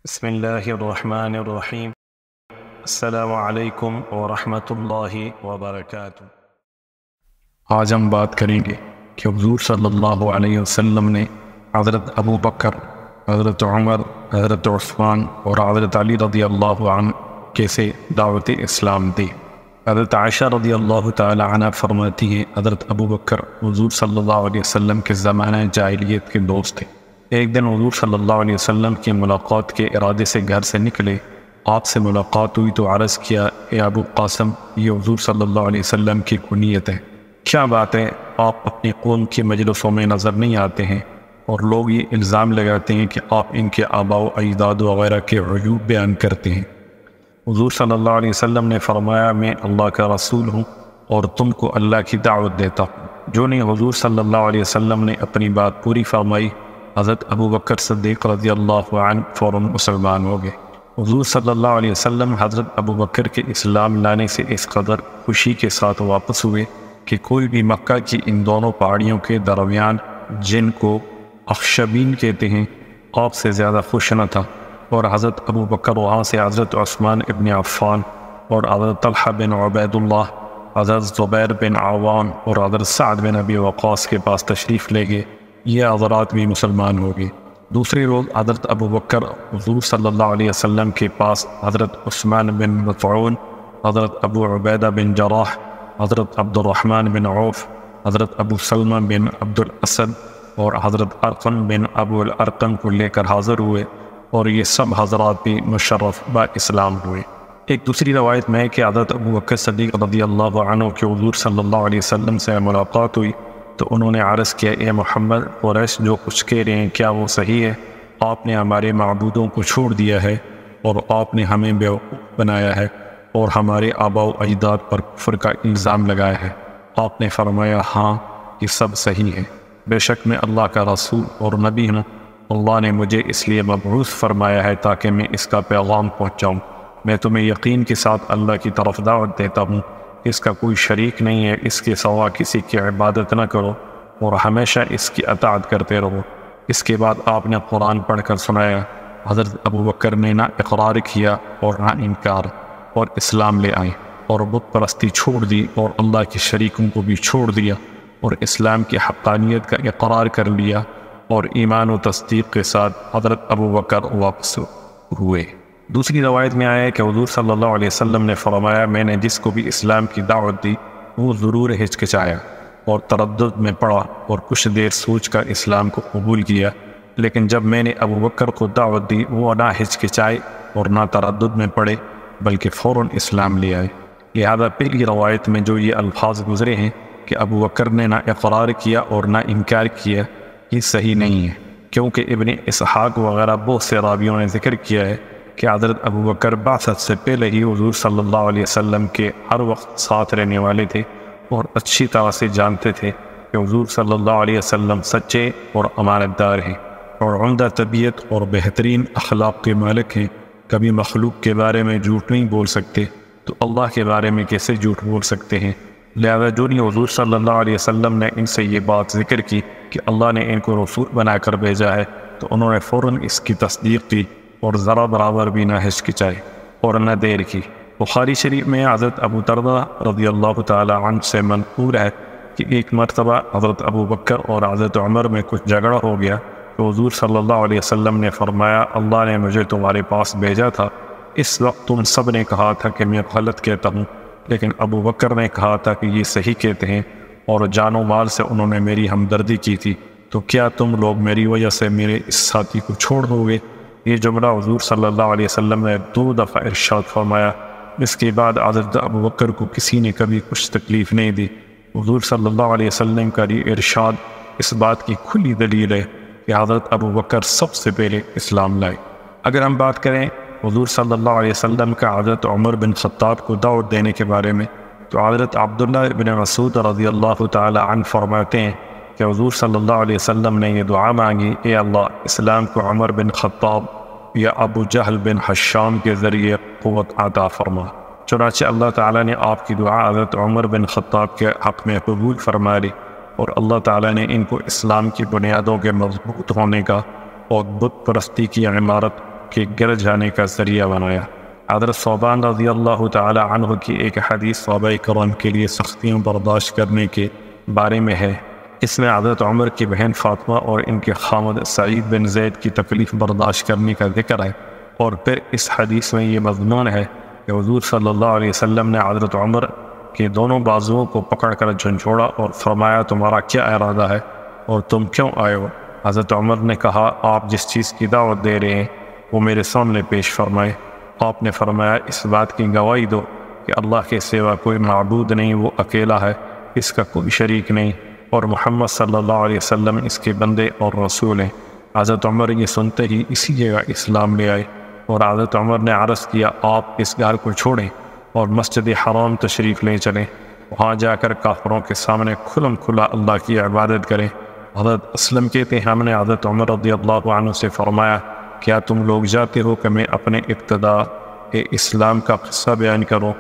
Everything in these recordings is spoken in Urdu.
بسم اللہ الرحمن الرحیم۔ السلام علیکم ورحمۃ اللہ وبرکاتہ۔ آج ہم بات کریں گے کہ حضور صلی اللہ علیہ وسلم نے حضرت ابو بکر، حضرت عمر، حضرت عثمان اور حضرت علی رضی اللہ عنہ کیسے دعوت اسلام دی۔ حضرت عائشہ رضی اللہ تعالی عنہ فرماتی ہیں، حضرت ابو بکر حضور صلی اللہ علیہ وسلم کے زمانہ جاہلیت کے دوست تھے۔ ایک دن حضور صلی اللہ علیہ وسلم کی ملاقات کے ارادے سے گھر سے نکلے۔ آپ سے ملاقات ہوئی تو عرض کیا، اے ابو قاسم، یہ حضور صلی اللہ علیہ وسلم کی کنیت ہے۔ کیا بات ہے، آپ اپنی قوم کی مجلسوں میں نظر نہیں آتے ہیں اور لوگ یہ الزام لگاتے ہیں کہ آپ ان کے آباء و اجداد وغیرہ کے عیوب بیان کرتے ہیں۔ حضور صلی اللہ علیہ وسلم نے فرمایا، میں اللہ کا رسول ہوں اور تم کو اللہ کی دعوت دیتا ہوں۔ جو نہیں حضور صلی اللہ علیہ وسلم نے اپنی بات پوری فرمائی، حضرت ابو بکر صدیق رضی اللہ عنہ فوراً مسلمان ہو گئے۔ حضور صلی اللہ علیہ وسلم حضرت ابو بکر کے اسلام لانے سے اس قدر خوشی کے ساتھ واپس ہوئے کہ کوئی بھی مکہ کی ان دونوں پہاڑیوں کے درمیان، جن کو اخشبین کہتے ہیں، آپ سے زیادہ خوش نہ تھا۔ اور حضرت ابو بکر وہاں سے حضرت عثمان ابن عفان اور حضرت طلحہ بن عبید اللہ، حضرت زبیر بن عوام اور حضرت سعد بن ابی وقاص کے پاس تشریف لے گئے۔ یہ حضرات بھی مسلمان ہو گئے۔ دوسری روز حضرت ابو بکر حضور صلی اللہ علیہ وسلم کے پاس حضرت عثمان بن مطعون، حضرت ابو عبیدہ بن جراح، حضرت عبد الرحمن بن عوف، حضرت ابو سلمہ بن عبد الاسد اور حضرت ارقم بن ابو الارقم کو لے کر حاضر ہوئے، اور یہ سب حضرات بھی مشرف با اسلام ہوئے۔ ایک دوسری روایت میں ہے کہ حضرت ابو بکر صدیق رضی اللہ عنہ کے حضور صلی اللہ علیہ وسلم سے ملاقات ہوئی تو انہوں نے عرض کیا، اے محمد، قریش جو کچھ کہہ رہے ہیں کیا وہ صحیح ہے؟ آپ نے ہمارے معبودوں کو چھوڑ دیا ہے اور آپ نے ہمیں بیوقوف بنایا ہے اور ہمارے آباء و اجداد پر کفر کا الزام لگایا ہے۔ آپ نے فرمایا، ہاں، یہ سب صحیح ہے۔ بے شک میں اللہ کا رسول اور نبی ہوں۔ اللہ نے مجھے اس لیے مبعوث فرمایا ہے تاکہ میں اس کا پیغام پہنچاؤں۔ میں تمہیں یقین کے ساتھ اللہ کی طرف دعوت دیتا ہوں، اس کا کوئی شریک نہیں ہے، اس کے سوا کسی کی عبادت نہ کرو اور ہمیشہ اس کی اطاعت کرتے رہو۔ اس کے بعد آپ نے قرآن پڑھ کر سنایا۔ حضرت ابو بکر نے نہ اقرار کیا اور نہ انکار، اور اسلام لے آئے اور بت پرستی چھوڑ دی اور اللہ کے شریکوں کو بھی چھوڑ دیا اور اسلام کی حقانیت کا اقرار کر لیا، اور ایمان و تصدیق کے ساتھ حضرت ابو بکر واپس ہوئے۔ دوسری روایت میں آیا ہے کہ حضور صلی اللہ علیہ وسلم نے فرمایا، میں نے جس کو بھی اسلام کی دعوت دی وہ ضرور ہچکچایا اور تردد میں پڑا اور کچھ دیر سوچ کر اسلام کو قبول کیا، لیکن جب میں نے ابو بکر کو دعوت دی وہ نہ ہچکچائے اور نہ تردد میں پڑے بلکہ فوراً اسلام لے آئے۔ لہذا پہلی روایت میں جو یہ الفاظ گزرے ہیں کہ ابو بکر نے نہ اقرار کیا اور نہ انکار کیا، یہ صحیح نہیں ہے، کیونکہ ابن اسحاق وغیرہ بہت سے راویوں نے ذکر کیا ہے کہ حضرت ابو بکر بعثت سے پہلے ہی حضور صلی اللہ علیہ وسلم کے ہر وقت ساتھ رہنے والے تھے اور اچھی طرح سے جانتے تھے کہ حضور صلی اللہ علیہ وسلم سچے اور امانت دار ہیں اور عمدہ طبیعت اور بہترین اخلاق کے مالک ہیں۔ کبھی مخلوق کے بارے میں جھوٹ نہیں بول سکتے تو اللہ کے بارے میں کیسے جھوٹ بول سکتے ہیں؟ لہذا جو نہیں حضور صلی اللہ علیہ وسلم نے ان سے یہ بات ذکر کی کہ اللہ نے ان کو رسول بنا کر بھیجا ہے تو انہوں نے فوراً اس کی تصدیق کی اور ذرا برابر بھی نہ ہچکچائے اور نہ دیر کی۔ بخاری شریف میں حضرت ابو درداء رضی اللہ تعالی عنہ سے منقول ہے کہ ایک مرتبہ حضرت ابو بکر اور حضرت عمر میں کچھ جھگڑا ہو گیا تو حضور صلی اللہ علیہ وسلم نے فرمایا، اللہ نے مجھے تمہارے پاس بھیجا تھا۔ اس وقت تم سب نے کہا تھا کہ میں غلط کہتا ہوں، لیکن ابو بکر نے کہا تھا کہ یہ صحیح کہتے ہیں اور جان و مال سے انہوں نے میری ہمدردی کی تھی، تو کیا تم لوگ میری وجہ سے میرے اس ساتھی کو چھوڑ دو گے؟ یہ جملہ حضور صلی اللہ علیہ وسلم نے 2 دفعہ ارشاد فرمایا۔ اس کے بعد حضرت ابو بکر کو کسی نے کبھی کچھ تکلیف نہیں دی۔ حضور صلی اللہ علیہ وسلم کا یہ ارشاد اس بات کی کھلی دلیل ہے کہ حضرت ابو بکر سب سے پہلے اسلام لائے۔ اگر ہم بات کریں حضور صلی اللہ علیہ وسلم کا حضرت عمر بن خطاب کو دعوت دینے کے بارے میں، تو حضرت عبداللہ ابن مسعود رضی اللہ تعالی عنہ فرماتے ہیں کہ حضور صلی اللہ علیہ وسلم نے یہ دعا مانگی، اے اللہ، اسلام کو عمر بن خطاب یا ابو جہل بن حشام کے ذریعے قوت عطا فرما۔ چنانچہ اللہ تعالیٰ نے آپ کی دعا حضرت عمر بن خطاب کے حق میں قبول فرما لی، اور اللہ تعالیٰ نے ان کو اسلام کی بنیادوں کے مضبوط ہونے کا اور بت پرستی کی عمارت کہ گر جانے کا ذریعہ بنایا۔ حضرت ثوبان رضی اللہ تعالی عنہ کی ایک حدیث صحابہ کرام کے لیے سختیوں برداشت کرنے کے بارے میں ہے۔ اس میں حضرت عمر کی بہن فاطمہ اور ان کے خامد سعید بن زید کی تکلیف برداشت کرنے کا ذکر ہے، اور پھر اس حدیث میں یہ مضمون ہے کہ حضور صلی اللہ علیہ وسلم نے حضرت عمر کے دونوں بازوؤں کو پکڑ کر جھنجھوڑا اور فرمایا تمہارا کیا ارادہ ہے اور تم کیوں آئے ہو؟ حضرت عمر نے کہا آپ جس چیز کی دعوت دے رہے ہیں وہ میرے سامنے پیش فرمائے۔ آپ نے فرمایا اس بات کی گواہی دو کہ اللہ کے سوا کوئی معبود نہیں، وہ اکیلا ہے، اس کا کوئی شریک نہیں، اور محمد صلی اللہ علیہ وسلم اس کے بندے اور رسول ہیں۔ حضرت عمر یہ سنتے ہی اسی جگہ اسلام لے آئے، اور حضرت عمر نے عرض کیا آپ اس گھر کو چھوڑیں اور مسجد حرام تشریف لے چلیں، وہاں جا کر کافروں کے سامنے کھلم کھلا اللہ کی عبادت کریں۔ حضرت اسلم کہتے ہیں ہم نے حضرت عمر رضی اللہ عنہ سے فرمایا کیا تم لوگ جاتے ہو کہ میں اپنے ابتداء اسلام کا قصہ بیان کروں؟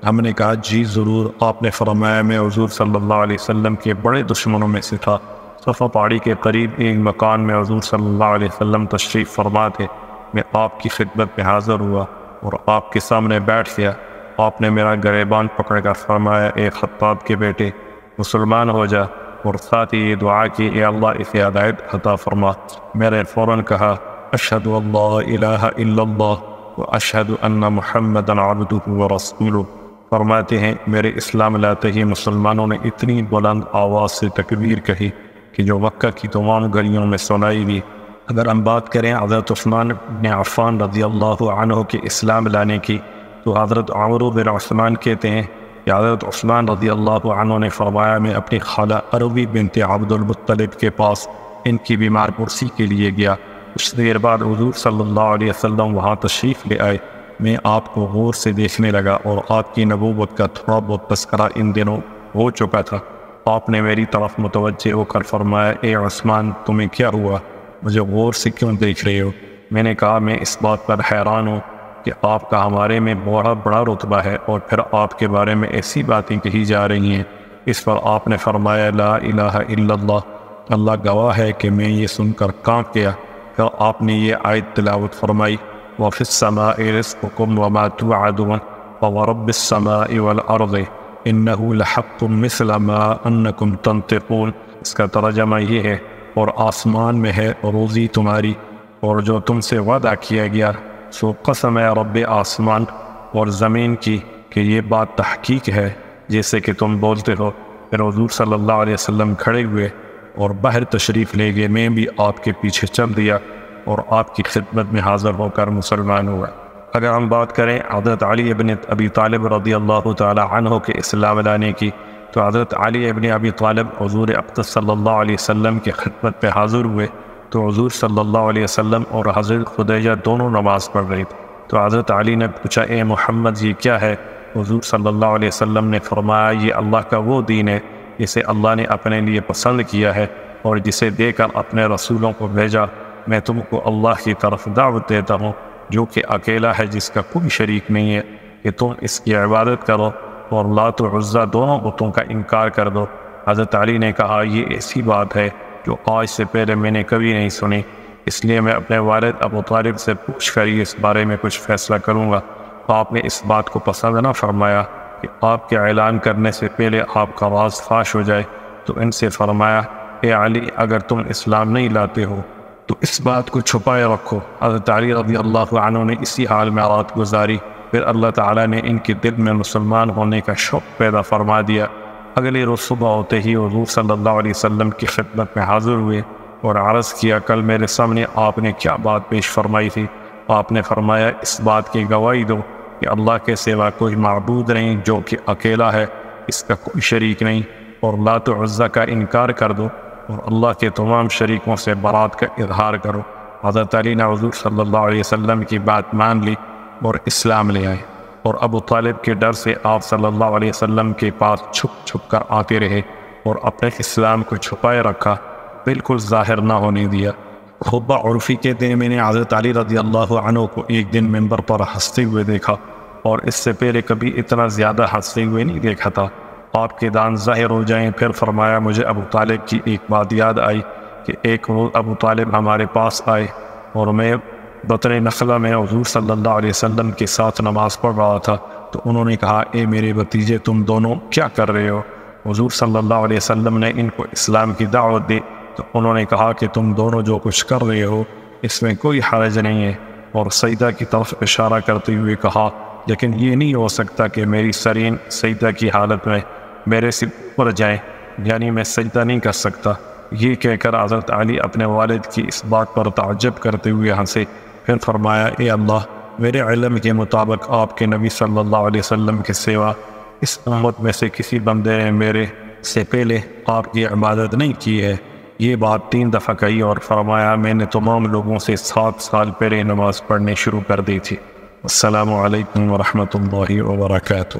ہم نے کہا جی ضرور۔ آپ نے فرمایا میں حضور صلی اللہ علیہ وسلم کے بڑے دشمنوں میں سے تھا۔ صفا پہاڑی کے قریب ایک مکان میں حضور صلی اللہ علیہ وسلم تشریف فرما تھے۔ میں آپ کی خدمت میں حاضر ہوا اور آپ کے سامنے بیٹھ گیا۔ آپ نے میرا گریبان پکڑ کر فرمایا اے خطاب کے بیٹے مسلمان ہو جا، اور ساتھ ہی یہ دعا کی اے اللہ اسے ہدایت عطا فرما۔ میں نے فوراً کہا اشہد ان لا الہ الا اللہ و اشہد ان محمدا عبدہ و رسولہ۔ فرماتے ہیں میرے اسلام لاتے ہی مسلمانوں نے اتنی بلند آواز سے تکبیر کہی کہ جو مکہ کی تمام گلیوں میں سنائی دی۔ اگر ہم بات کریں حضرت عثمان بن عفان رضی اللہ عنہ کے اسلام لانے کی، تو حضرت عمر بن عثمان کہتے ہیں کہ حضرت عثمان رضی اللہ عنہ نے فرمایا میں اپنی خالہ عروی بنت عبد المطلب کے پاس ان کی بیمار پرسی کے لیے گیا۔ کچھ دیر بعد حضور صلی اللہ علیہ وسلم وہاں تشریف لے آئے۔ میں آپ کو غور سے دیکھنے لگا اور آپ کی نبوت کا تھوڑا بہت تذکرہ ان دنوں ہو چکا تھا۔ آپ نے میری طرف متوجہ ہو کر فرمایا اے عثمان تمہیں کیا ہوا؟ مجھے غور سے کیوں دیکھ رہے ہو؟ میں نے کہا میں اس بات پر حیران ہوں کہ آپ کا ہمارے میں بڑا رتبہ ہے اور پھر آپ کے بارے میں ایسی باتیں کہی جا رہی ہیں۔ اس پر آپ نے فرمایا لا الہ الا اللہ، اللہ گواہ ہے کہ میں یہ سن کر کانپ گیا۔ پھر آپ نے یہ آیت تلاوت فرمائی وَفِي السَّمَاءِ رِزْقُكُمْ وَمَا تُوعَدُونَ فَوَرَبِّ السَّمَاءِ وَالْأَرْضِ إِنَّهُ لَحَقٌّ مِثْلَ مَا أَنَّكُمْ تَنطِقُونَ۔ اس کا ترجمہ یہ ہے اور آسمان میں ہے روزی تمہاری اور جو تم سے وعدہ کیا گیا، سو قسم ہے رب آسمان اور زمین کی کہ یہ بات تحقیق ہے جیسے کہ تم بولتے ہو۔ پھر حضور صلی اللہ علیہ وسلم کھڑے ہوئے اور باہر تشریف لے گئے۔ میں بھی آپ کے پیچھے چل دیا اور آپ کی خدمت میں حاضر ہو کر مسلمان ہوا۔ اگر ہم بات کریں حضرت علی ابن ابی طالب رضی اللہ تعالی عنہ کے اسلام لانے کی، تو حضرت علی ابن ابی طالب حضور اقدس صلی اللہ علیہ وسلم کی خدمت پہ حاضر ہوئے تو حضور صلی اللہ علیہ وسلم اور حضرت خدیجہ دونوں نماز پڑھ رہی تھی۔ تو حضرت علی نے پوچھا اے محمد یہ کیا ہے؟ حضور صلی اللہ علیہ وسلم نے فرمایا یہ اللہ کا وہ دین ہے جسے اللہ نے اپنے لیے پسند کیا ہے اور جسے دے کر اپنے رسولوں کو بھیجا۔ میں تم کو اللہ کی طرف دعوت دیتا ہوں جو کہ اکیلا ہے، جس کا کوئی شریک نہیں ہے، کہ تم اس کی عبادت کرو اور لات و عزا دونوں بتوں کا انکار کر دو۔ حضرت علی نے کہا یہ ایسی بات ہے جو آج سے پہلے میں نے کبھی نہیں سنی، اس لیے میں اپنے والد ابو طالب سے پوچھ کر اس بارے میں کچھ فیصلہ کروں گا۔ آپ نے اس بات کو پسند نہ فرمایا کہ آپ کے اعلان کرنے سے پہلے آپ کا راز فاش ہو جائے، تو ان سے فرمایا اے علی اگر تم اسلام نہیں لاتے ہو تو اس بات کو چھپائے رکھو۔ حضرت علی رضی اللہ عنہ نے اسی حال میں رات گزاری۔ پھر اللہ تعالیٰ نے ان کے دل میں مسلمان ہونے کا شوق پیدا فرما دیا۔ اگلے روز صبح ہوتے ہی حضور صلی اللہ علیہ وسلم کی خدمت میں حاضر ہوئے اور عرض کیا کل میرے سامنے آپ نے کیا بات پیش فرمائی تھی؟ آپ نے فرمایا اس بات کی گواہی دو کہ اللہ کے سوا کوئی معبود نہیں جو کہ اکیلا ہے، اس کا کوئی شریک نہیں، اور لات و عزا کا انکار کر دو اور اللہ کے تمام شریکوں سے برات کا اظہار کرو۔ حضرت علی نے حضور صلی اللہ علیہ وسلم کی بات مان لی اور اسلام لے آئے، اور ابو طالب کے ڈر سے آپ صلی اللہ علیہ وسلم کے پاس چھپ چھپ کر آتے رہے اور اپنے اسلام کو چھپائے رکھا، بالکل ظاہر نہ ہونے دیا۔ خطبہ عرفی کہتے ہیں میں نے حضرت علی رضی اللہ عنہ کو ایک دن منبر پر ہنستے ہوئے دیکھا، اور اس سے پہلے کبھی اتنا زیادہ ہنستے ہوئے نہیں دیکھا تھا۔ آپ کے دان ظاہر ہو جائیں۔ پھر فرمایا مجھے ابو طالب کی ایک بات یاد آئی کہ ایک روز ابو طالب ہمارے پاس آئے اور میں بطن نخلہ میں حضور صلی اللہ علیہ وسلم کے ساتھ نماز پڑھ رہا تھا تو انہوں نے کہا اے میرے بھتیجے تم دونوں کیا کر رہے ہو؟ حضور صلی اللہ علیہ وسلم نے ان کو اسلام کی دعوت دی تو انہوں نے کہا کہ تم دونوں جو کچھ کر رہے ہو اس میں کوئی حرج نہیں ہے، اور سجدہ کی طرف اشارہ کرتے ہوئے کہا لیکن یہ نہیں ہو سکتا کہ میری سرین سجدہ کی حالت میں میرے سے اوپر جائیں، یعنی میں سجدہ نہیں کر سکتا۔ یہ کہہ کر حضرت علی اپنے والد کی اس بات پر تعجب کرتے ہوئے ہنسے، پھر فرمایا اے اللہ، میرے علم کے مطابق آپ کے نبی صلی اللہ علیہ وسلم کے سوا اس امت میں سے کسی بندے نے میرے سے پہلے آپ کی عبادت نہیں کی ہے۔ یہ بات 3 دفعہ کہی اور فرمایا میں نے تمام لوگوں سے 7 سال پہلے نماز پڑھنے شروع کر دی تھی۔ السلام علیکم ورحمۃ اللہ وبرکاتہ۔